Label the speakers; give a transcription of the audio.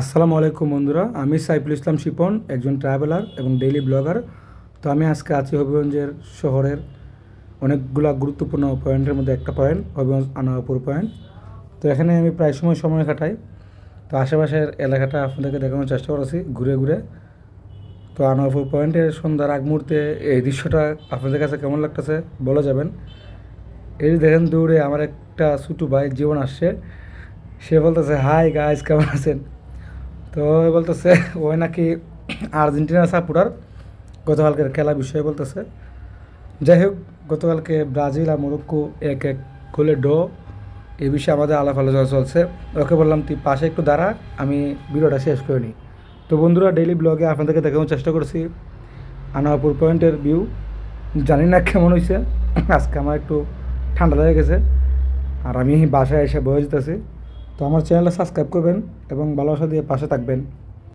Speaker 1: আসসালামু আলাইকুম বন্ধুরা, আমি সাইফুল ইসলাম শিপন, একজন ট্রাভেলার এবং ডেইলি ব্লগার। তো আমি আজকে আছি হবিগঞ্জের শহরের অনেকগুলা গুরুত্বপূর্ণ পয়েন্টের মধ্যে একটা পয়েন্ট হবিগঞ্জ আনোয়ারপুর পয়েন্ট। তো এখানে আমি প্রায় সময় কাটাই। তো আশেপাশের এলাকাটা আপনাদেরকে দেখানোর চেষ্টা করেছি ঘুরে ঘুরে। তো আনোয়ারপুর পয়েন্টের সন্ধ্যার আগ মুহূর্তে এই দৃশ্যটা আপনাদের কাছে কেমন লাগতেছে বলে যাবেন। এই যে দেখেন দূরে আমার একটা ছোটো ভাই জীবন আসছে, সে বলতেছে হাই গাইজ কেমন আছেন। তো বলতেছে ওই নাকি আর্জেন্টিনার সাপোর্টার, গতকালকের খেলা বিষয়ে বলতেছে। যাই হোক, গতকালকে ব্রাজিল আর মরক্কো 1-1 গোলে ড্র, এই বিষয়ে আমাদের আলাপ আলোচনা চলছে। ওকে বললাম তুই পাশে একটু দাঁড়া, আমি ভিডিওটা শেষ করে নিই। তো বন্ধুরা, ডেইলি ব্লগে আপনাদেরকে দেখানোর চেষ্টা করছি আনোয়ারপুর পয়েন্টের ভিউ। জানি না কেমন হয়েছে, আজকে আমার একটু ঠান্ডা লেগে গেছে আর আমি বাসায় এসে বয়ে যেতেছি। তো আমার চ্যানেলটা সাবস্ক্রাইব করবেন এবং ভালোবাসা দিয়ে পাশে থাকবেন।